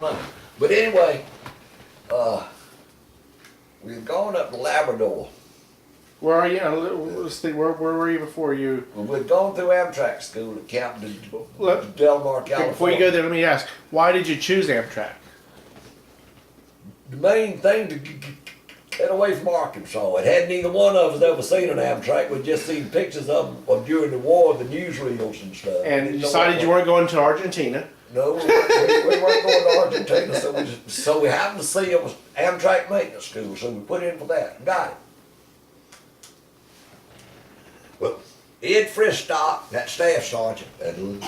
But anyway, we've gone up to Labrador. Where are you? Let's see, where were you before you? We'd gone through Amtrak school at Camden, Let- Delmar, California. Before you go there, let me ask, why did you choose Amtrak? The main thing to get away from Arkansas. It had neither one of us ever seen an Amtrak. We'd just seen pictures of during the war, the newsreels and stuff. And you decided you weren't going to Argentina. No, we weren't going to Argentina, so we happened to see it was Amtrak maintenance school, so we put in for that. Got it. Well, Ed Fristock, that staff sergeant, and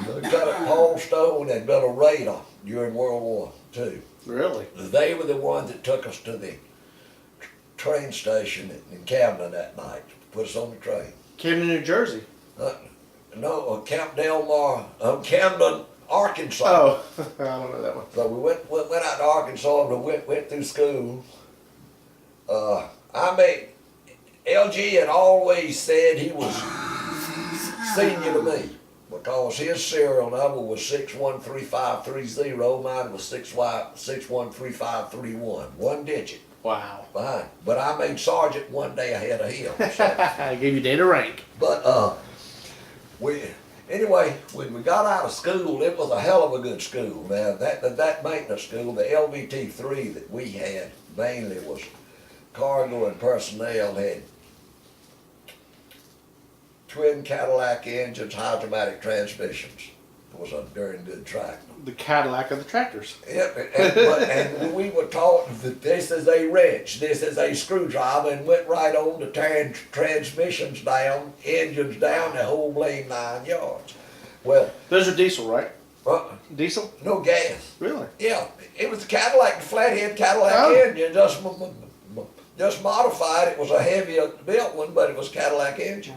Lieutenant Paul Stone had built a radar during World War II. Really? They were the ones that took us to the train station in Camden that night, put us on the train. Camden, New Jersey. Camden, Arkansas. Oh, I don't know that one. So we went out to Arkansas and went through school. LG had always said he was senior to me because his serial number was 613530, mine was 613531, one digit Wow. behind. But I made sergeant one day ahead of him. So. I gave you data rank. But anyway, when we got out of school, it was a hell of a good school. Now that maintenance school, the LVT3 that we had mainly was cargo and personnel, had twin Cadillac engines, hydromatic transmissions. It was a darn good tractor. The Cadillac of the tractors. Yep, and we were taught that this is a wrench, this is a screwdriver, and went right on to tearing transmissions down, engines down, the whole blame 9 yards. Well, Those are diesel, right? Diesel? no gas. Really? Yeah, it was a Cadillac, flathead Cadillac engine, just modified. It was a heavier built one, but it was a Cadillac engine.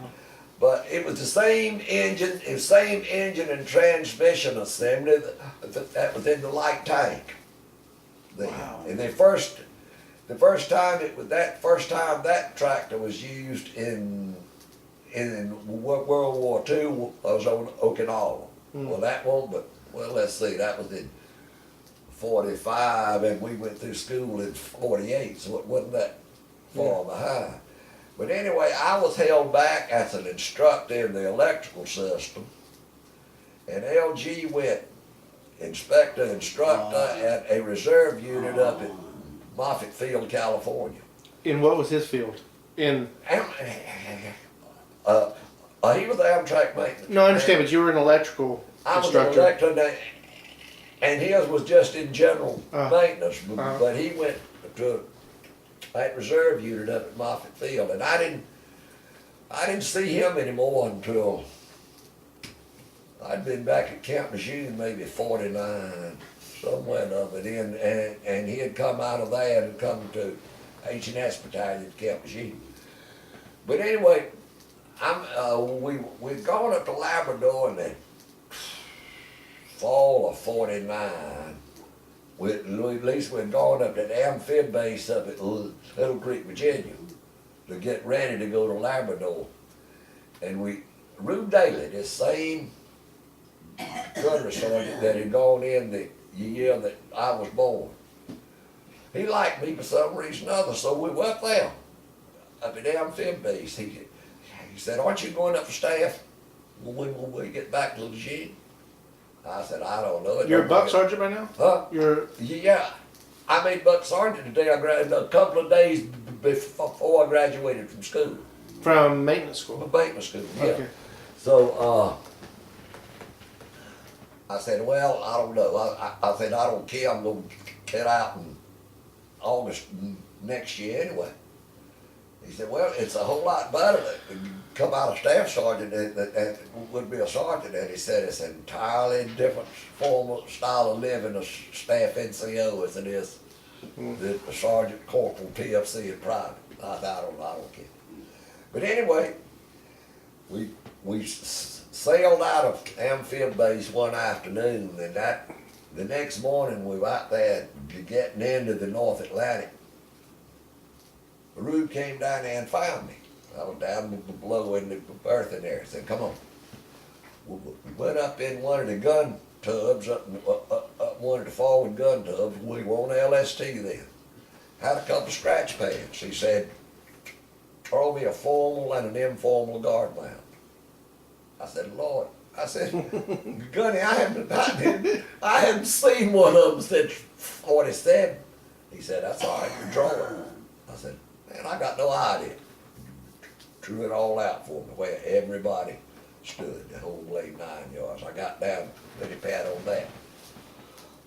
But it was the same engine and transmission assembly that was in the light tank. Wow. And the first time that tractor was used in World War II was on Okinawa. Well, that one, let's see, that was in 45, and we went through school in 48, so it wasn't that far behind. But anyway, I was held back as an instructor in the electrical system, and LG went instructor at a reserve unit up in Moffett Field, California. In what was his field? He was the Amtrak maintenance. No, I understand, but you were an electrical I was instructor. an electrical, and his was just in general maintenance, but he went to that reserve unit up at Moffett Field, and I didn't see him anymore until I'd been back at Camp Lejeune, maybe 49, somewhere of it in, and he had come out of that and come to H&S Battalion at Camp Lejeune. But anyway, we'd gone up to Labrador in the fall of 49. At least we'd gone up to the amphib base up at Little Creek, Virginia, to get ready to go to Labrador. And Rube Daly, this same gunnery sergeant that had gone in the year that I was born, he liked me for some reason or other, so we went up there, up at the amphib base. He said, "Aren't you going up for staff when we get back to Lejeune?" I said, "I don't know." You're a buck sergeant by now? Huh? Yeah. I made buck sergeant today. I graduated a couple of days before I graduated from school. From maintenance school? Maintenance school, yeah. Okay. So, I said, well, I don't know. I said, I don't care. I'm going to get out in August next year anyway. He said, well, it's a whole lot better to come out of staff sergeant that would be a sergeant. And he said it's an entirely different style of living a staff NCO as it is the sergeant, corporal, TFC, and private. I don't care. But anyway, we sailed out of amphib base one afternoon, and the next morning we were out there getting into the North Atlantic. Rube came down there and found me. I was down below in the berth in there. He said, "Come on." We went up in one of the gun tubs up one of the forward gun tubs. We were on LST then. Had a couple scratch pads. He said, throw me a formal and an informal guard mount. I said, Lord. I said, Gunny, I hadn't seen one of them since 47. He said, that's all right, you're drawing. I said, man, I got no idea. Drew it all out for me, where everybody stood, the whole blade 9 yards. I got down, put a pad on that.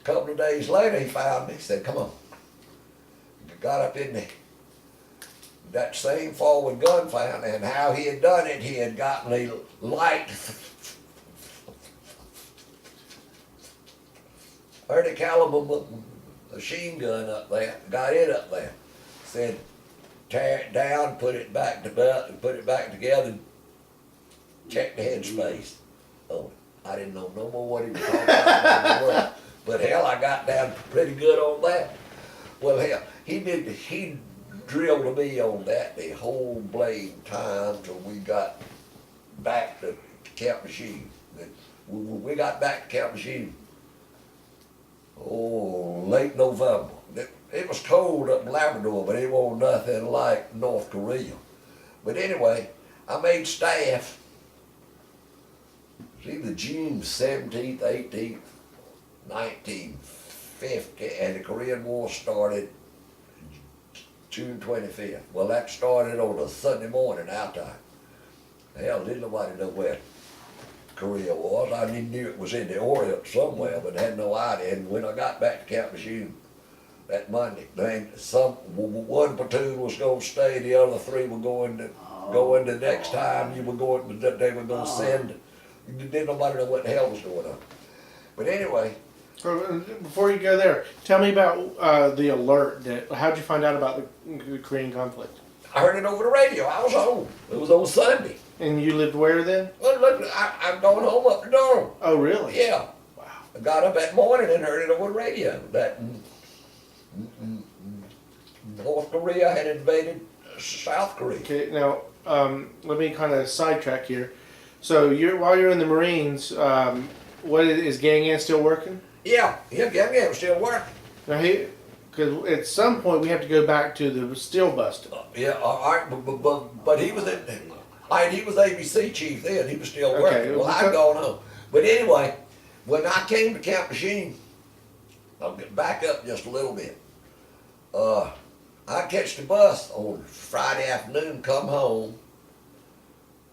A couple of days later, he found me, he said, come on. Got up in that same forward gun found, and how he had done it, he had gotten a light 30 caliber machine gun up there, got it up there. Said, tear it down, put it back together, check the headspace. Oh, I didn't know no more what he was talking about. But hell, I got down pretty good on that. Well, hell, he drilled me on that the whole blade time till we got back to Camp Machine. When we got back to Camp Machine, late November. It was cold up in Labrador, but it wasn't nothing like North Korea. But anyway, I made staff. It was either June 17th, 18th, 1950, and the Korean War started June 25th. Well, that started on a Sunday morning our time. Hell, didn't nobody know where Korea was. I knew it was in the Orient somewhere, but had no idea. And when I got back to Camp Machine that Monday, one platoon was going to stay, the other 3 were going to go in the next time. They were going to send. Didn't nobody know what the hell was going on. But anyway. Before you go there, tell me about the alert. How'd you find out about the Korean conflict? I heard it over the radio. I was home. It was on Sunday. And you lived where then? Well, look, I'm going home up to Durham. Oh, really? Yeah. Wow. I got up that morning and heard it over the radio that North Korea had invaded South Korea. Okay, now let me kind of sidetrack here. So while you're in the Marines, what is Gang Gang still working? Yeah, Gang Gang was still working. Now because at some point we have to go back to the steel busting. Yeah, all right, but he was he was ABC chief then. He was still working. Okay, well, I'd gone home. But anyway, when I came to Camp Machine, I'll get back up just a little bit. I catch the bus on Friday afternoon, come home.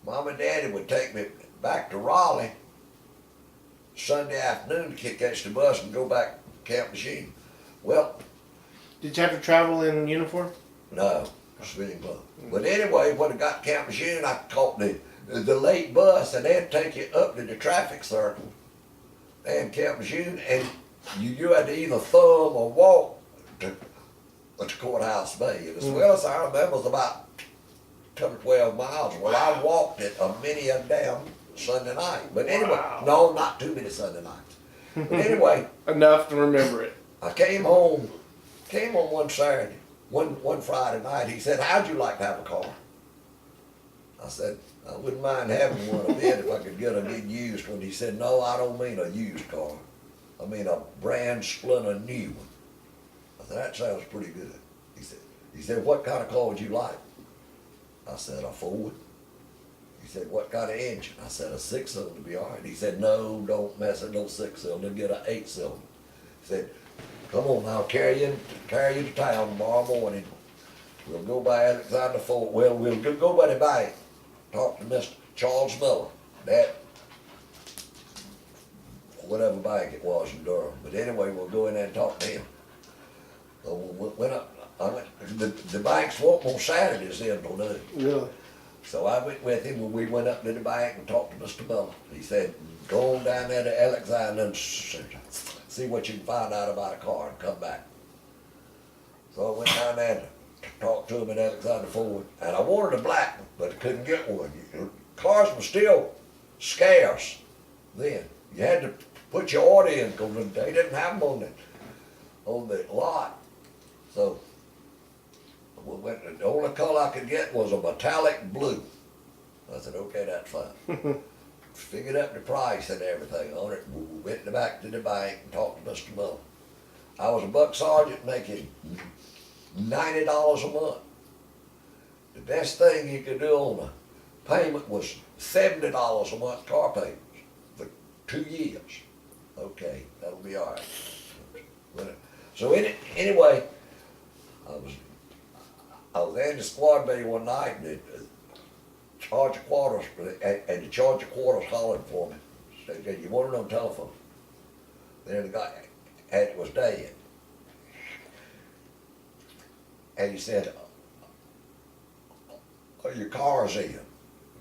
Mom and Daddy would take me back to Raleigh Sunday afternoon to catch the bus and go back to Camp Machine. Well, did you have to travel in uniform? no, civilian clothes. But anyway, when I got to Camp Machine, I caught the late bus, and they'd take you up to the traffic circle and Camp Machine, and you had to either thumb or walk to Courthouse Bay. And as well as I remember, it was about 10 or 12 miles. Well, I walked it many a damn Sunday night. But anyway, Wow. no, not too many Sunday nights. But anyway, Enough to remember it. I came home one Saturday, one Friday night. He said, how'd you like to have a car? I said, I wouldn't mind having one a bit if I could get a good used one. He said, no, I don't mean a used car. I mean a brand splinter new one. I said, that sounds pretty good. He said, what kind of car would you like? I said, a Ford. He said, what kind of engine? I said, a 6-cylinder would be all right. He said, no, don't mess with no 6-cylinder, get an 8-cylinder. He said, come on, I'll carry you to town tomorrow morning. We'll go by Alexander Ford. Well, we'll go by the bank, talk to Mr. Charles Miller, that whatever bank it was in Durham. But anyway, we'll go in there and talk to him. So the banks weren't on Saturdays then till noon. Really? So I went with him when we went up to the bank and talked to Mr. Miller. He said, go on down there to Alexander and see what you can find out about a car and come back. So I went down there to talk to him at Alexander Ford, and I wanted a black one, but I couldn't get one. Cars were still scarce then. You had to put your order in because they didn't have them on the lot. So the only color I could get was a metallic blue. I said, okay, that's fine. figured up the price and everything on it. We went back to the bank and talked to Mr. Muller. I was a buck sergeant making $90 a month. The best thing you could do on a payment was $70 a month car payments for 2 years. Okay, that'll be all right. So anyway, I was in the squad bay one night and the charge of quarters, and the charge of quarters hollered for me. Said, "You want it on telephone?" Then the guy, and it was dead. And he said, "Oh, your car's in."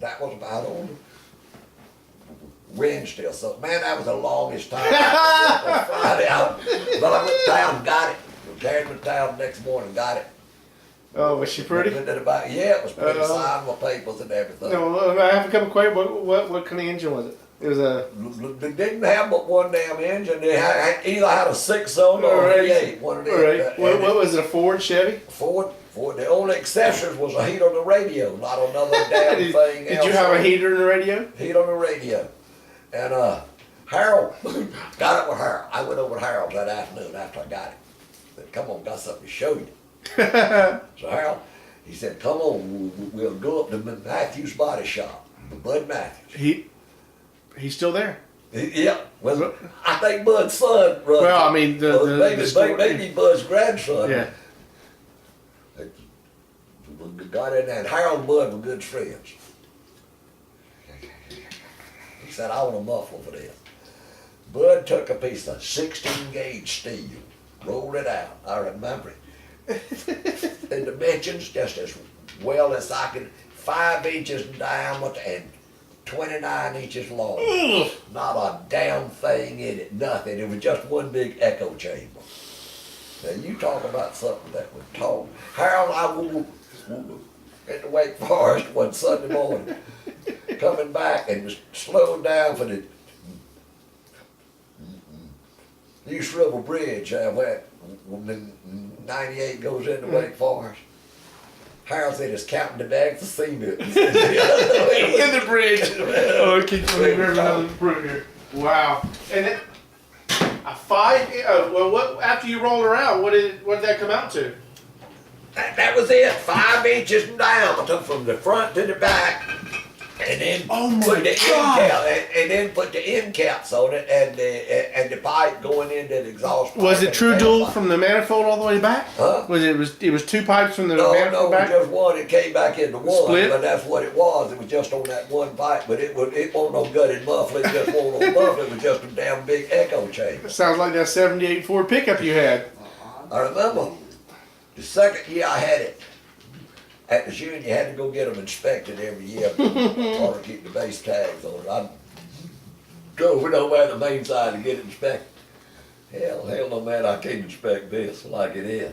That was about on Wednesday or something. Man, that was the longest time. On Friday, but I went down and got it. Carried it down the next morning, got it. Oh, was she pretty? Yeah, it was pretty. Signed my papers and everything. No, I have a couple questions. What kind of engine was it? It was a. They didn't have but one damn engine. They either had a 6-cylinder or a V8. One of them. Right. What was it? A Ford, Chevy? Ford. The only accessories was a heat on the radio, not another damn thing. Did you have a heater in the radio? Heat on the radio. And Harold got it with Harold. I went over to Harold that afternoon after I got it. Said, "Come on, got something to show you." So Harold, he said, "Come on, we'll go up to Matthews Body Shop, Bud Matthews." He's still there. Yeah, well, I think Bud's son runs. Well, I mean, maybe Bud's grandson. Yeah. Got in there, and Harold and Bud were good friends. He said, "I want a muffler for this." Bud took a piece of 16-gauge steel, rolled it out. I remember it. The dimensions just as well as I could, 5 inches in diameter and 29 inches long. Not a damn thing in it, nothing. It was just one big echo chamber. Now you talk about something that was tall. Harold, I at the Wake Forest one Sunday morning, coming back and was slowed down for the East River Bridge where 98 goes into Wake Forest. Harold said he's counting the bags of cement. In the bridge. Oh, it keeps me another fruit here. Wow. And then a 5. Well, what after you rolled around? What did that come out to? That was it. 5 inches in diameter from the front to the back, and then put the end cap, and then put the end caps on it, and the pipe going into the exhaust. Was it true dual from the manifold all the way back? Huh? It was 2 pipes from the manifold back? No, just one. It came back into one. Split? But that's what it was. It was just on that one pipe. But it wasn't no gutted muffler. It just wasn't no muffler. It was just a damn big echo chamber. Sounds like that '78 Ford pickup you had. I remember the second year I had it. At the union, you had to go get them inspected every year to keep the base tags on it. I'd go over nowhere the main side to get it inspected. Hell no, man, I can't inspect this like it is.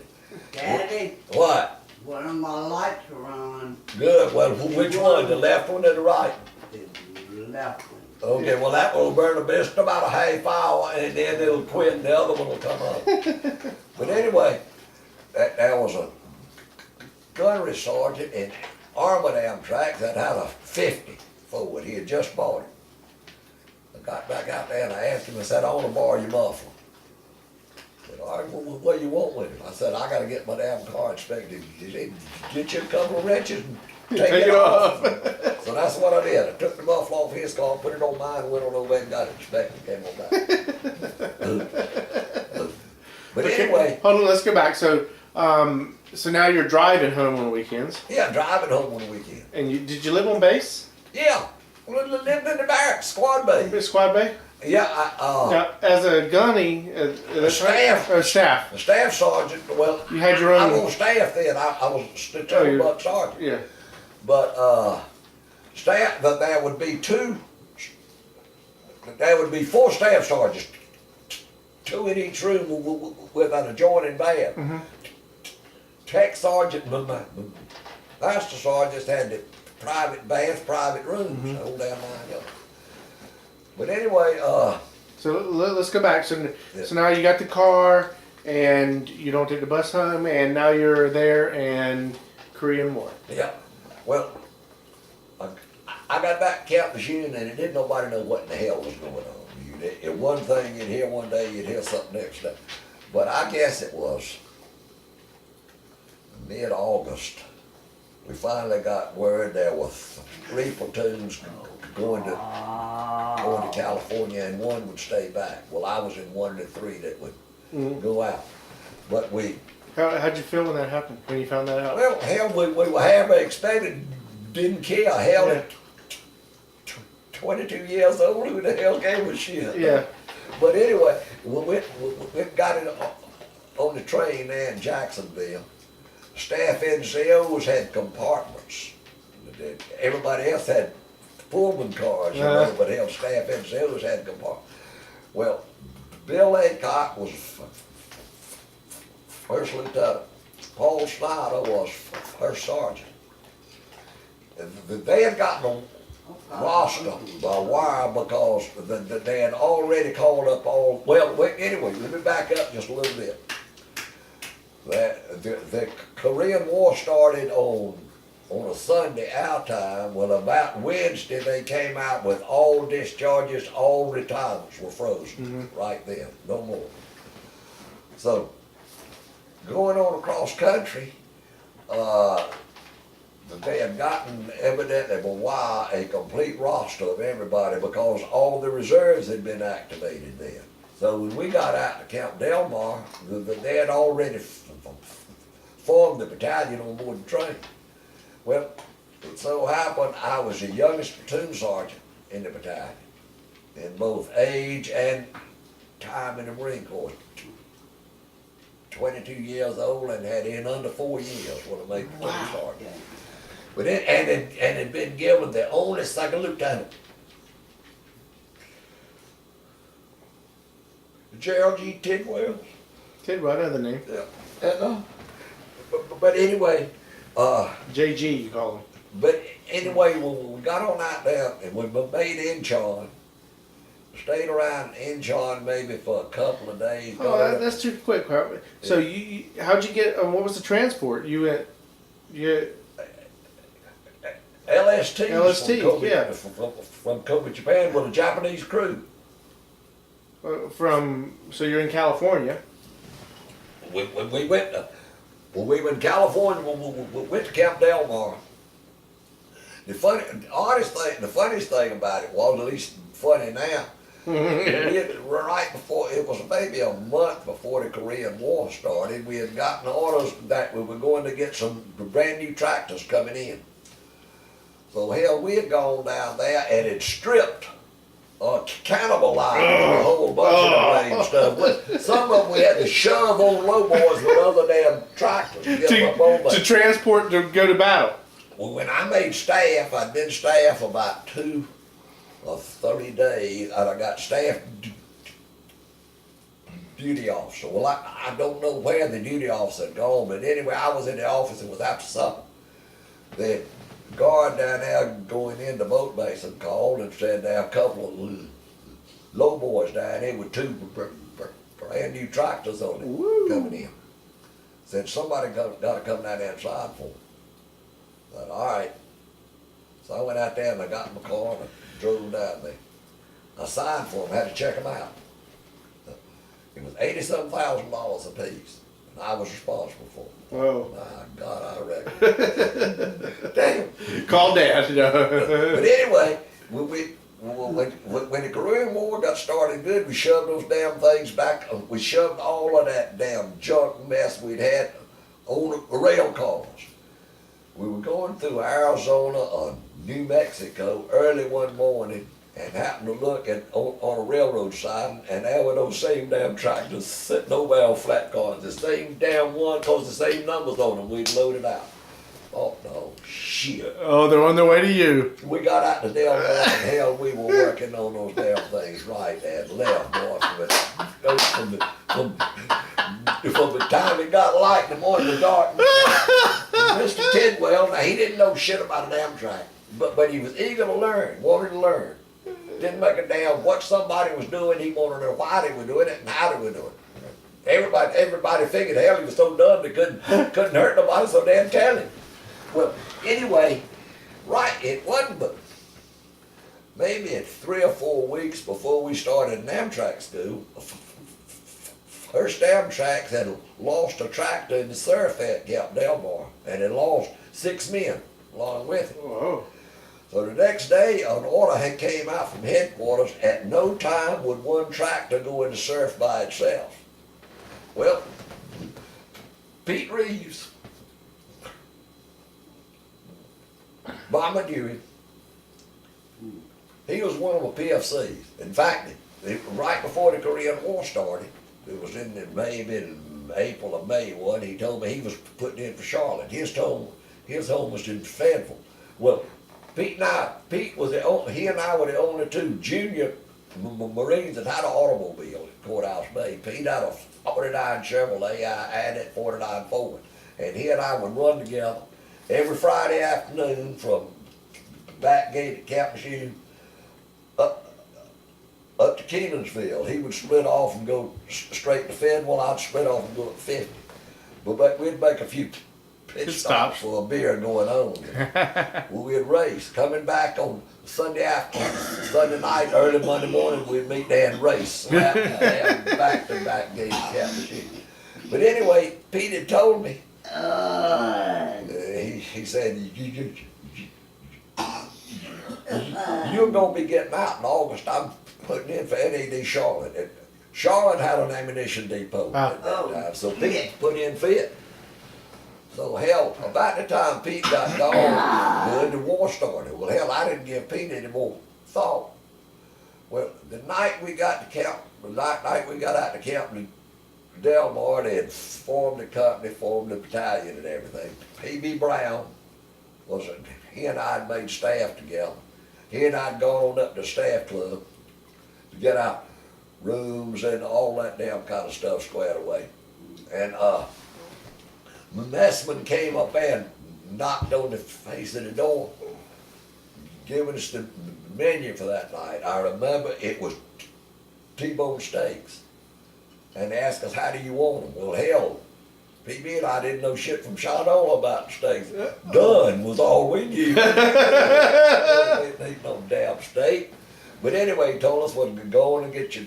Daddy, What? one of my lights are on. Good. Well, which one? The left one or the right? The left one. Okay, well, that one will burn just about a half hour, and then it'll quit, and the other one will come up. But anyway, there was a gunnery sergeant in Armored Amtrak that had a 50 forward. He had just bought it. I got back out there and I asked him, I said, "I want to borrow your muffler." He said, "All right, what do you want with it?" I said, "I got to get my damn car inspected." He said, "Get you a couple of wrenches and take it off." So that's what I did. I took the muffler off his car, put it on mine, went on over and got it inspected, came on back. But anyway. Hold on, let's go back. So now you're driving home on the weekends. Yeah, driving home on the weekend. And did you live on base? Yeah, we lived in the barracks, squad bay. Squad bay? Yeah, now, as a gunny, staff. Right? Staff. A staff sergeant. Well, you had your own. I was on staff then. I was a buck sergeant. Yeah. But staff. But there would be 2. There would be 4 staff sergeants, 2 in each room with an adjoining bath. Mm-hmm. Tech sergeant, master sergeants had the private bath, private rooms, the whole damn 9 yards. But anyway, so let's go back. So now you got the car, and you don't take the bus home, and now you're there and Korean War. Yeah. Well, I got back to Camp Lejeune and it didn't nobody know what in the hell was going on. One thing you'd hear one day, you'd hear something next day. But I guess it was mid-August. We finally got word there were 3 platoons going to California and 1 would stay back. Well, I was in one of the 3 that would go out. But How'd you feel when that happened? When you found that out? well, hell, we were half expected, didn't care. Hell, Yeah. at 22 years old, who the hell gave a shit? Yeah. But anyway, we got it on the train there in Jacksonville. Staff NCOs had compartments. Everybody else had Pullman cars, but hell, staff NCOs had compartments. Well, Bill Aycock was first lieutenant. Paul Snyder was first sergeant. And they had gotten a roster by wire because they had already called up all, anyway, let me back up just a little bit. The Korean War started on a Sunday our time. Well, about Wednesday they came out with all discharges, all retirements were frozen right then, no more. So, going on across country, they had gotten evidently by wire a complete roster of everybody because all the reserves had been activated then. So when we got out to Camp Delmar, they had already formed the battalion on board the train. Well, it so happened I was the youngest platoon sergeant in the battalion, in both age and time in the Marine Corps. 22 years old and had in under 4 years when I made platoon sergeant. But had been given the only second lieutenant. Gerald G. Tidwell. Tidwell, I know the name. Yeah. But anyway, JG, you call him. but anyway, when we got on out there and we made Incheon, stayed around Incheon maybe for a couple of days. Oh, that's too quick. So how'd you get? What was the transport? You went. LST. LST, from Kobe, yeah. From Kobe, Japan, with a Japanese crew. So you're in California. We went. We were in California. We went to Camp Delmar. The funniest thing about it was, at least funny now. Right before, it was maybe a month before the Korean War started, we had gotten orders that we were going to get some brand new tractors coming in. So hell, we had gone down there and had stripped, cannibalized a whole bunch of the range stuff. But some of them we had to shove on low boys with other damn tractors to get them up on there. To transport to go to battle. Well, when I made staff, I'd been staff about 2 or 30 days, and I got staff duty officer. Well, I don't know where the duty officer had gone, but anyway, I was in the office and was after supper. The guard down there going in the boat basin called and said there are a couple of low boys down here with 2 brand new tractors on it coming in. Said somebody got to come down there and sign for them. I said, all right. So I went out there and I got in my car and drove down there. I signed for them, had to check them out. It was $80,000 a piece, and I was responsible for it. Whoa. My God, I reckon. Damn. Call Dad. But anyway, when the Korean War got started good, we shoved those damn things back. We shoved all of that damn junk mess we'd had on the rail cars. We were going through Arizona or New Mexico early one morning and happened to look on a railroad sign, and there were those same damn tractors sitting over on flat cars, the same damn one, cause the same numbers on them. We'd loaded out. Oh no, shit. Oh, they're on their way to you. We got out to Delmar and hell, we were working on those damn things right and left, boy. From the time it got light in the morning to dark. Mr. Tidwell, now he didn't know shit about a damn track, but he was eager to learn, wanted to learn. Didn't make a damn what somebody was doing. He wanted to know why they were doing it and how they were doing it. Everybody figured hell he was so dumb they couldn't hurt nobody, so damn tell him. Well, anyway, right, it wasn't but maybe 3 or 4 weeks before we started in Amtrak school, First Amtrak had lost a tractor in the surf at Camp Delmar, and had lost 6 men along with it. Whoa. So the next day, an order had came out from headquarters, at no time would one tractor go in the surf by itself. Well, Pete Reeves, Bombardier, he was one of the PFCs. In fact, right before the Korean War started, it was maybe in April or May one, he told me he was putting in for Charlotte. His home was in Fayetteville. Well, Pete and I were the only 2 junior Marines that had an automobile at Courthouse Bay. Pete had a 49 Chevrolet, I had that 49 Ford. And he and I would run together every Friday afternoon from back gate at Camp Shoe up to Kenansville. He would split off and go straight to Fayetteville. I'd split off and go at 50. But we'd make a few pit stops for a beer going on. Well, we'd race. Coming back on Sunday night, early Monday morning, we'd meet there and race. Back to back gate at Camp Shoe. But anyway, Pete had told me, he said, you're going to be getting out in August. I'm putting in for NAD Charlotte. And Charlotte had an ammunition depot at that time, so Pete put in for it. So hell, about the time Pete got gone, the war started. Well, hell, I didn't give Pete any more thought. Well, the night we got to camp, out to Camp Delmar, they had formed the company, formed the battalion and everything. P.B. Brown he and I had made staff together. He and I had gone on up to the staff club to get our rooms and all that damn kind of stuff squared away. And the messman came up and knocked on the face of the door, giving us the menu for that night. I remember it was T-bone steaks. And they asked us, how do you want them? Well, hell, PB and I didn't know shit from Shinola about the steaks. Done was all we knew. We didn't eat no damn steak. But anyway, he told us what to go on and get your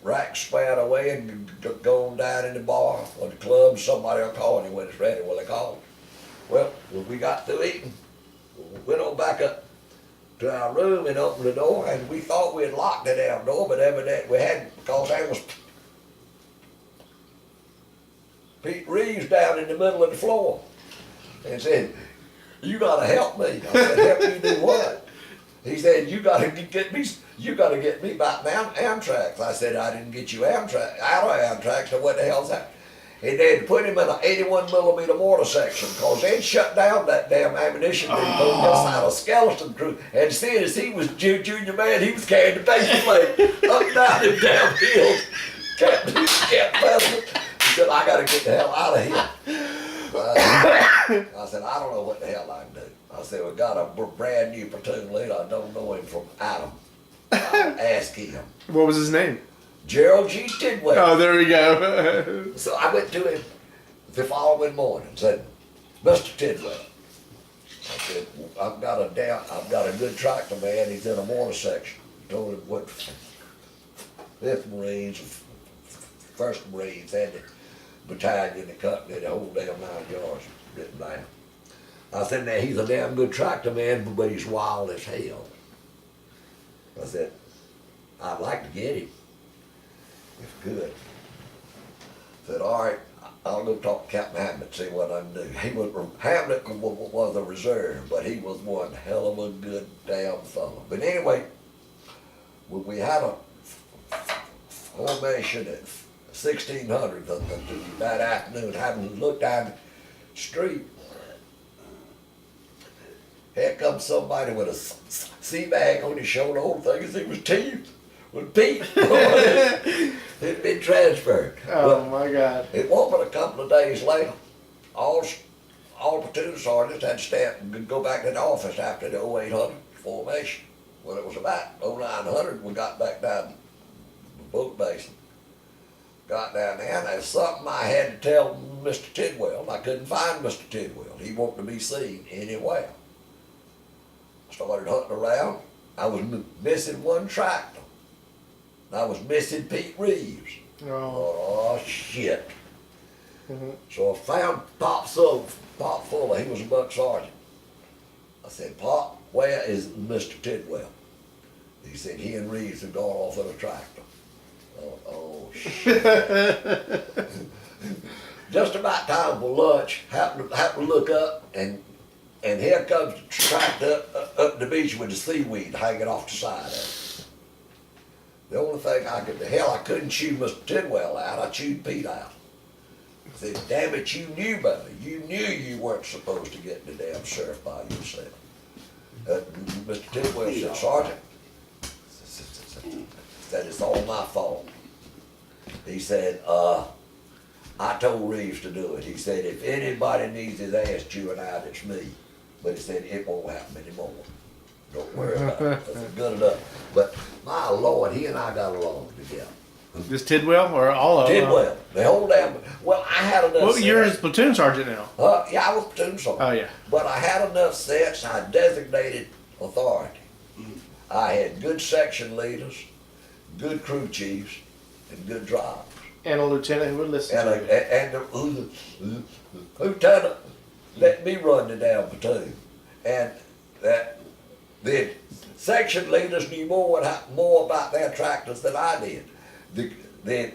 rack squared away and go on down in the bar or the club. Somebody will call you when it's ready. Well, they called. Well, when we got through eating, we went on back up to our room and opened the door, and we thought we had locked the damn door, but evidently we hadn't, because there was Pete Reeves down in the middle of the floor and said, you gotta help me. I said, help you do what? He said, you gotta get me back down Amtrak. I said, I didn't get you out of Amtrak, so what the hell's that? And they'd put him in an 81mm mortar section, because they'd shut down that damn ammunition depot just out of skeleton crew. And seeing as he was junior man, he was carrying the base plate up and down them damn hills. Kept puzzling. He said, I gotta get the hell out of here. I said, I don't know what the hell I can do. I said, we got a brand new platoon leader. I don't know him from Adam. I'll ask him. What was his name? Gerald G. Tidwell. Oh, there we go. So I went to him the following morning and said, Mr. Tidwell, I said, I've got a good tractor man. He's in a mortar section. Told him what 5th Marines, 1st Marines had the battalion, the company, the whole damn 9 yards written down. I said, now he's a damn good tractor man, but he's wild as hell. I said, I'd like to get him, if I could. I said, all right, I'll go talk to Captain Hamlet, see what I can do. Hamlet was a reserve, but he was one hell of a good damn fellow. But anyway, when we had a formation at 1600 that afternoon, having looked down the street, here comes somebody with a sea bag on his shoulder, whole thing as he was teeth with Pete. It'd been transferred. Oh my God. It wasn't but a couple of days later. All platoon sergeants had to stay and go back to the office after the 0800 formation. When it was about 0900, we got back down the boat basin. Got down there, and there's something I had to tell Mr. Tidwell. I couldn't find Mr. Tidwell. He wanted to be seen anywhere. Started hunting around, I was missing one tractor. I was missing Pete Reeves. Oh. Oh, shit. Mhm. So I found Pop Fuller, he was a buck sergeant. I said, Pop, where is Mr. Tidwell? He said, he and Reeves have gone off in a tractor. Oh, shit. Just about time for lunch, happened to look up, and here comes the tractor up the beach with the seaweed hanging off the side of it. The only thing I couldn't chew Mr. Tidwell out, I chewed Pete out. I said, damn it, you knew better. You knew you weren't supposed to get the damn sheriff by yourself. Mr. Tidwell said, Sergeant, said, it's all my fault. He said, I told Reeves to do it. He said, if anybody needs his ass chewing out, it's me. But he said, it won't happen anymore. Don't worry about it. I said, good enough. But my Lord, he and I got along together. This Tidwell or all of them? Tidwell, the whole damn, well, I had enough Well, sense. you're his platoon sergeant now. Yeah, I was platoon sergeant. Oh, yeah. But I had enough sense, I designated authority. I had good section leaders, good crew chiefs, and good drivers. And a lieutenant who would listen And, to you. the lieutenant let me run the damn platoon. And the section leaders knew more about their tractors than I did. The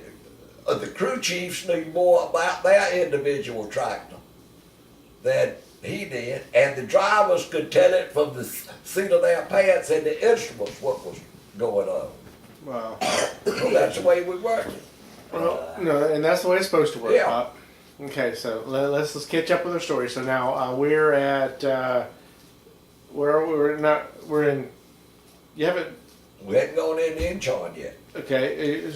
crew chiefs knew more about their individual tractor than he did, and the drivers could tell it from the seat of their pants and the instruments what was going on. Wow. So that's the way we worked it. Well, no, and that's the way it's supposed to work, Yeah. Pop. Okay, so let's catch up with our story. So now we're at where are we? We're in. You haven't. We hadn't gone into Inchon yet. Okay,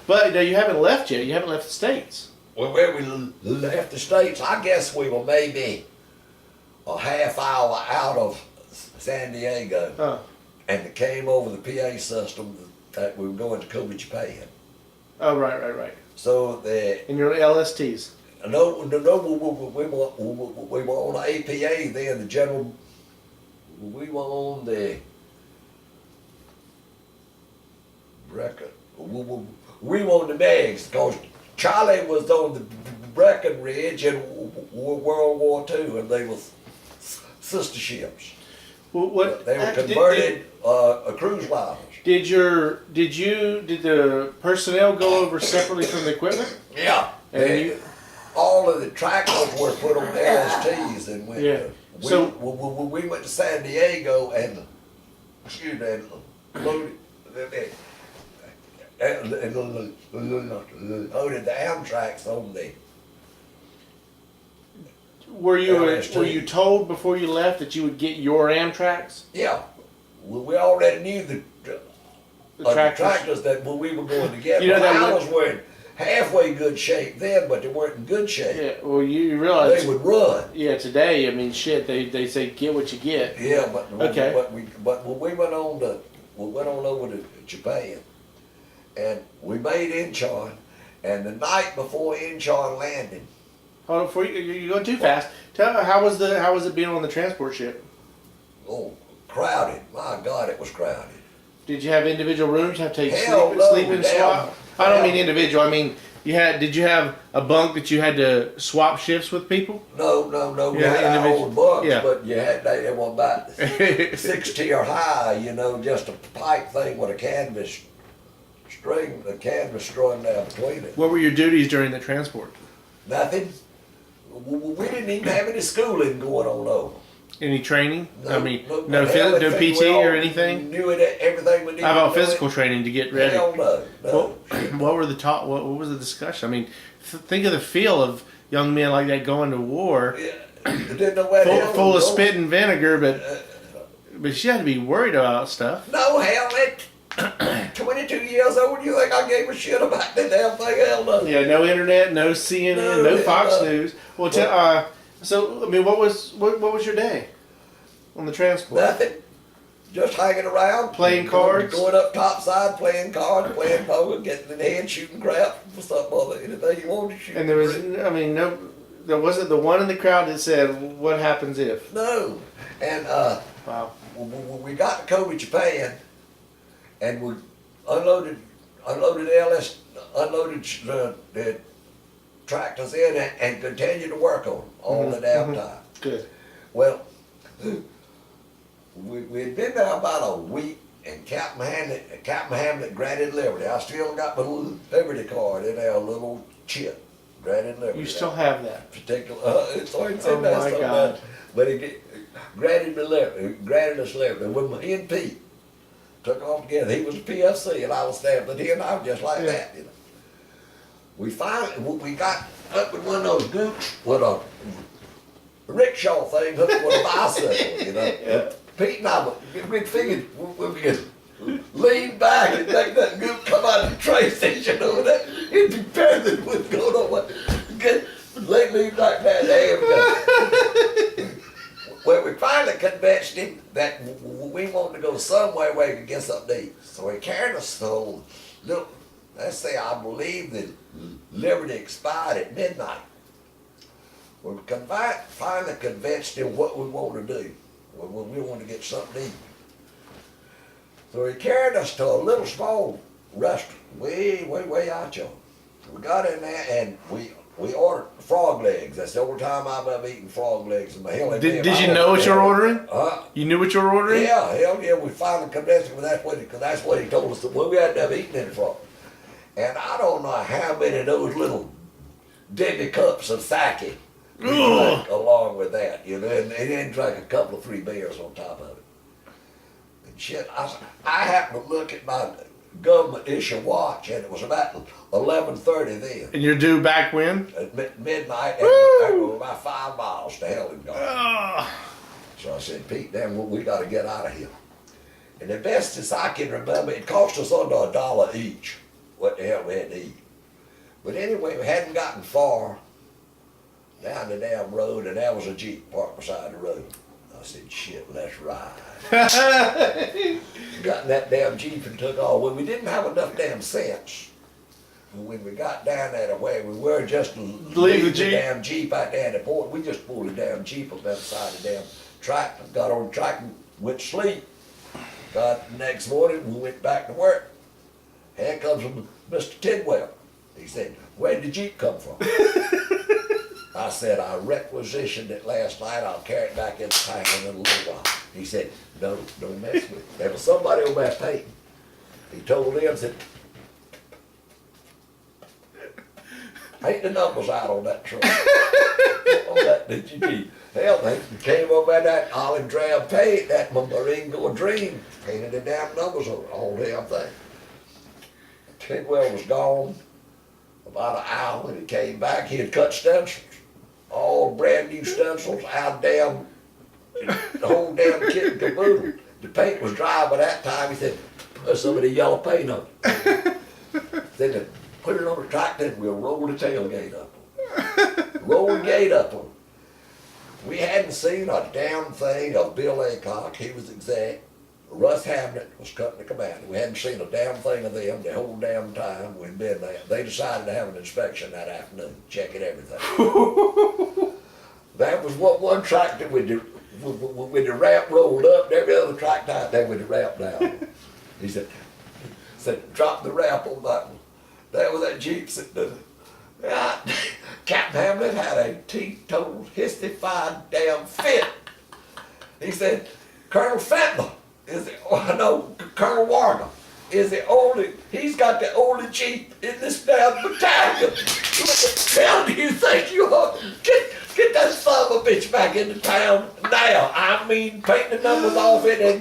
but no, you haven't left yet. You haven't left the States. Well, where we left the States, I guess we were maybe a half hour out of San Diego, Oh, and it came over the PA system that we were going to Kobe, Japan. oh, right. So the And your LSTs. no, we were on the APA then. The general, we were on the record. We were on the Megs because Charlie was on the Breckenridge in World War II, and they were sister ships. Well, what They were converted cruise liners. Did the personnel go over separately from the equipment? Yeah. And All of the tractors were put on LSTs and went. Yeah. We went to San Diego and loaded loaded the Amtraks on the. Were LST. you told before you left that you would get your Amtraks? Yeah. We already knew the tractors that we were going to get. You know, Well, that I would- was wearing halfway good shape then, but they weren't in good shape. Yeah. Well, you realize. They would run. Yeah. Today, I mean, shit. They say get what you get. Yeah, but Okay. but when we went on over to Japan, and we made Incheon, and the night before Incheon landed, Hold on, before you're going too fast. Tell how was it being on the transport ship? oh, crowded. My God, it was crowded. Did you have individual rooms? You have to take Hell no, sleep and damn. swap? I don't Hell. mean individual. I mean did you have a bunk that you had to swap shifts with people? No. You Yeah, had our individual- own bunks, yeah. but you had they were about 6 tier high. You know, just a pipe thing with a canvas string, strung down between it. What were your duties during the transport? Nothing. We didn't even have any schooling going on over. Any training? I mean, hell, no everything PT we all or anything? Knew it, everything we needed. How about to know physical training to get ready? Hell no. What were the talk? What was the discussion? I mean, think of the feel of young men like that going to war, Yeah, didn't know where the hell full we of was spit and vinegar, going. but you had to be worried about stuff. No, hell, at 22 years old, you think I gave a shit about that damn thing? Hell no. Yeah, no internet, no CNN, no No, Fox no. News. Well, so I mean, what was your day on the transport? Nothing. Just hanging around. Playing cards? Going up topside, playing cards, playing poker, getting in the head, shooting crap, or something other, anything you wanted to shoot. And there was, I mean, no there wasn't the one in the crowd that said, "What happens if?" No. And Wow. when we got to Kobe, Japan, and we unloaded the tractors in and continued to work on them all the damn time. Good. Well, we'd been there about a week, and Captain Hamlet granted Liberty. I still got my little Liberty card in there, a little chip, granted Liberty. You still have that? Particular, it's always Oh in there my somewhere. God. But he granted us Liberty. When he and Pete took off together, he was a PFC and I was stamped at him, and I was just like that, you know. We got up in one of those goops with a rickshaw thing hooked with a bicycle, you know. Yeah. Pete and I, we figured we could lean back and make that goop come out of the train station over there. It'd be better than what's going on. Lean like that. There we go. Well, we finally convinced him that we wanted to go somewhere where we could get something to eat. So he carried us to little, let's say, I believe that Liberty expired at midnight. We finally convinced him what we wanted to do. We wanted to get something to eat. So he carried us to a little small restaurant, way out y'all. We got in there and we ordered frog legs. That's the only time I've ever eaten frog legs in my hell. Did you know what you were ordering? You knew what you were ordering? Yeah, hell yeah. We finally convinced him that's what he told us that we hadn't ever eaten any frog. And I don't know how many of those little Debbie cups of sake we drank along with that, you know, and then drank a couple of 3 beers on top of it. And shit, I happened to look at my government issue watch, and it was about 11:30 then. And you're due back when? At midnight, and we were about 5 miles to hell and gone. So I said, Pete, damn, we got to get out of here. And the best as I can remember, it cost us under $1 each. What the hell we had to eat. But anyway, we hadn't gotten far down the damn road, and there was a Jeep parked beside the road. I said, shit, let's ride. Got in that damn Jeep and took off. Well, we didn't have enough damn sense. When we got down there to where we were just to leave the damn Jeep out there in the port, we just pulled the damn Jeep up beside the damn tractor, got on the tractor, and went to sleep. Got the next morning, we went back to work. Here comes Mr. Tidwell. He said, where'd the Jeep come from? I said, I requisitioned it last night. I'll carry it back in the tank in a little while. He said, no, don't mess with it. There was somebody over there painting. He told them, said, paint the numbers out on that truck. On that Jeep. Hell, they came over at that olive drab paint, that Maringo Dream, painted the damn numbers on the whole damn thing. Tidwell was gone about an hour when he came back. He had cut stencils, all brand new stencils, out damn, the whole damn kit and caboodle. The paint was dry by that time. He said, put some of the yellow paint on it. Then they put it on the tractor and we'll roll the tailgate up on it. Roll the gate up on it. We hadn't seen a damn thing of Bill Aycock. He was exec. Russ Hamlet was cutting the commander. We hadn't seen a damn thing of them the whole damn time we'd been there. They decided to have an inspection that afternoon, checking everything. That was what one tractor with the ramp rolled up, and every other tractor out there with the ramp down. He said, drop the ramp on that one. There was that Jeep sitting there. Captain Hamlet had a teetotal, histified damn fit. He said, Colonel Fentler, Colonel Warner is the only, he's got the only Jeep in this damn battalion. What the hell do you think you are? Get that son of a bitch back into town now. I mean, paint the numbers off it and...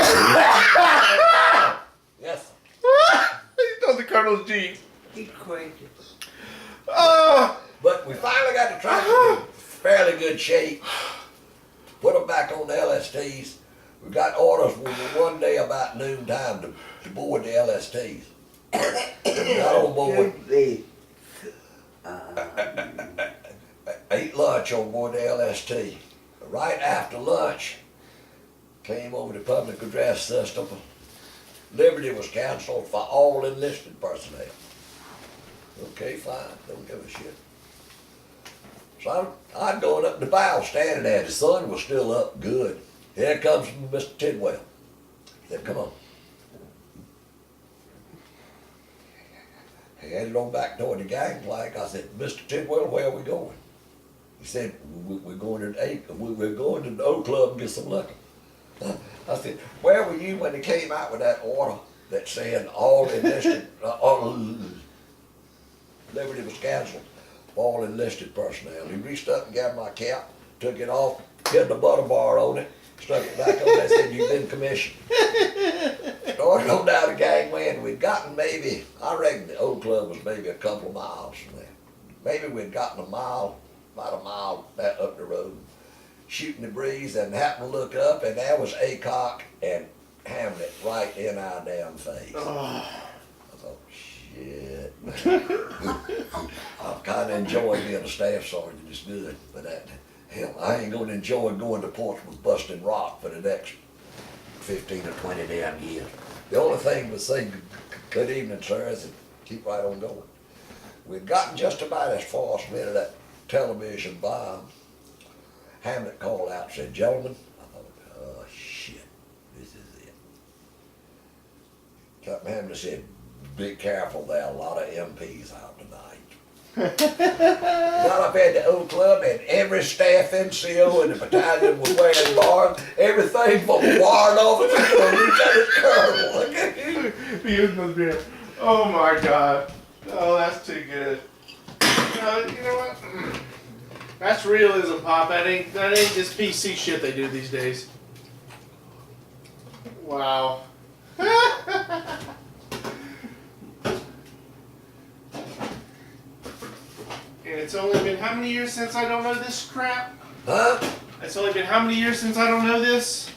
Yes, sir. He told the Colonel's Jeep. He's crazy. Oh! But we finally got the tractor in fairly good shape. Put them back on the LSTs. We got orders one day about noontime to board the LSTs. Got on board. Ate lunch on board the LST. Right after lunch, came over the public address system. Liberty was canceled for all enlisted personnel. Okay, fine, don't give a shit. So I'm going up the bow, standing there. The sun was still up good. Here comes Mr. Tidwell. He said, come on. He headed on back toward the gangplank. I said, Mr. Tidwell, where are we going? He said, we're going to the Oak Club and get some liquor. I said, where were you when they came out with that order that said all enlisted, all liberty was canceled for all enlisted personnel? He reached up and grabbed my cap, took it off, hit the butter bar on it, stuck it back on there, said, you've been commissioned. Started on down the gangway, and we'd gotten maybe, I reckon the Oak Club was maybe a couple of miles from there. Maybe we'd gotten about a mile back up the road, shooting the breeze, and happened to look up, and there was Aycock and Hamlet right in our damn face. Oh. I thought, shit. I'm kind of enjoying being a staff sergeant. It's good, but hell, I ain't going to enjoy going to Portsmouth busting rock for the next 15 or 20 damn years. The only thing was say, good evening, sirs, and keep right on going. We'd gotten just about as far as we had that television bomb. Hamlet called out and said, gentlemen, I thought, oh shit, this is it. Captain Hamlet said, be careful, there are a lot of MPs out tonight. Got up at the Oak Club, and every staff NCO in the battalion was wearing bars, everything from a warrant officer to a lieutenant colonel. Look at you. Oh my God. Oh, that's too good. You know what? That's realism, Pop. That ain't this PC shit they do these days. Wow. And it's only been how many years since I don't know this crap? Huh? It's only been how many years since I don't know this?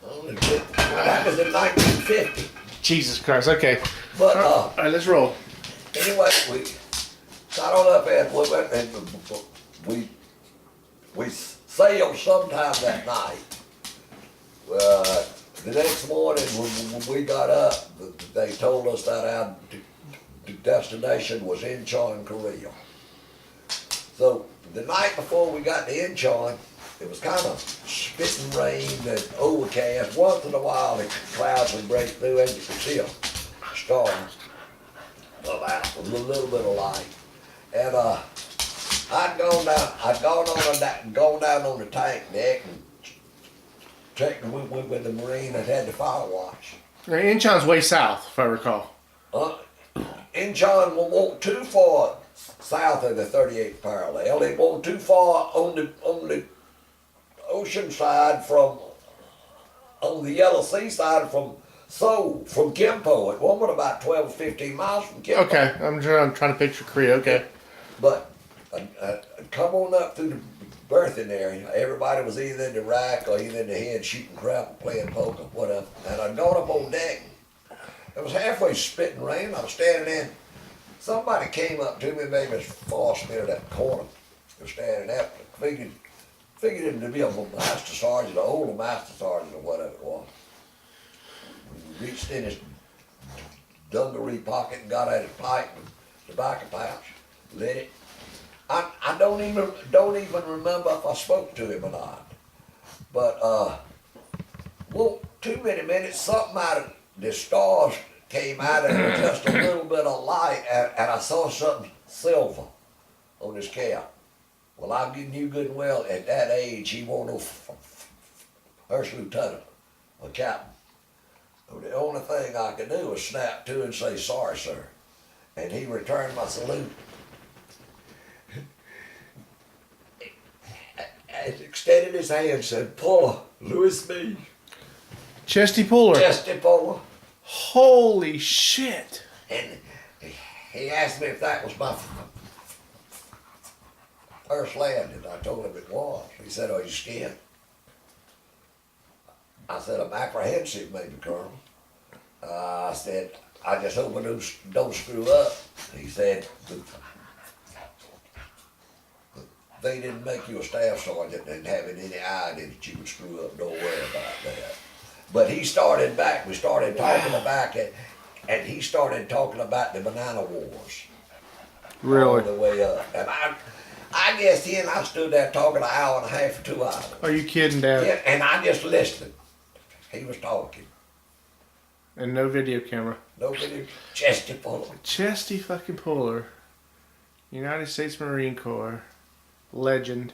Only 50. That was in 1950. Jesus Christ. Okay. But All right, let's roll. anyway, we got on up and we sailed sometime that night. The next morning when we got up, they told us that our destination was Incheon, Korea. So the night before we got to Incheon, it was kind of spitting rain and overcast. Once in a while the clouds would break through and you could see a star about a little bit of light. And I'd gone down on the tank deck and checked with the Marine that had the fire watch. Incheon's way south, if I recall. Incheon won't too far south of the 38th parallel. It won't too far on the ocean side on the Yellow Sea side from Seoul, from Gimpo. It won't but about 12 or 15 miles from Gimpo. Okay, I'm trying to picture Korea. Okay. But come on up through the berthing area. Everybody was either in the rack or either in the head shooting crap or playing poker, whatever. And I'd gone up on deck. It was halfway spitting rain. I was standing there. Somebody came up to me, maybe as far as near that corner. I was standing there. Figured him to be a master sergeant, an older master sergeant or whatever it was. He reached in his dungaree pocket and got out his pipe and tobacco pouch, lit it. I don't even remember if I spoke to him or not. But well, too many minutes, something out of the stars came out and there was just a little bit of light, and I saw something silver on his cap. Well, I knew good and well at that age he wasn't no first lieutenant or captain. So the only thing I could do was snap to and say, sorry, sir. And he returned my salute. And extended his hand and said, Puller, Louis B. Chesty Puller. Chesty Puller. Holy shit. And he asked me if that was my first landing. I told him it was. He said, are you scared? I said, I'm apprehensive, Major Colonel. I said, I just hope I don't screw up. He said, they didn't make you a staff sergeant and having any idea that you would screw up. Don't worry about that. But he started back. We started talking about it, and he started talking about the Banana Wars. Really? All the way up. And I I guess he and I stood there talking an hour and a half or 2 hours. Are you kidding, Dad? Yeah, and I just listened. He was talking. And no video camera. Nobody, Chesty Fuller. Chesty fucking Puller, United States Marine Corps, legend.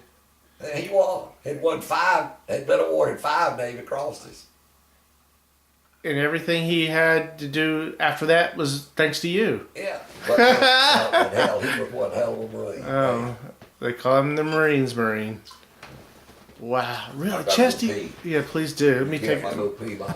And he was. Had won 5, had been awarded 5 Navy Crosses. And everything he had to do after that was thanks to you. Yeah. But hell, he was one hell of a Marine. Oh, they call him the Marines Marine. Wow, really, I gotta go Chesty? pee. Yeah, please do. Let me Yeah, take. my little pee, Mom.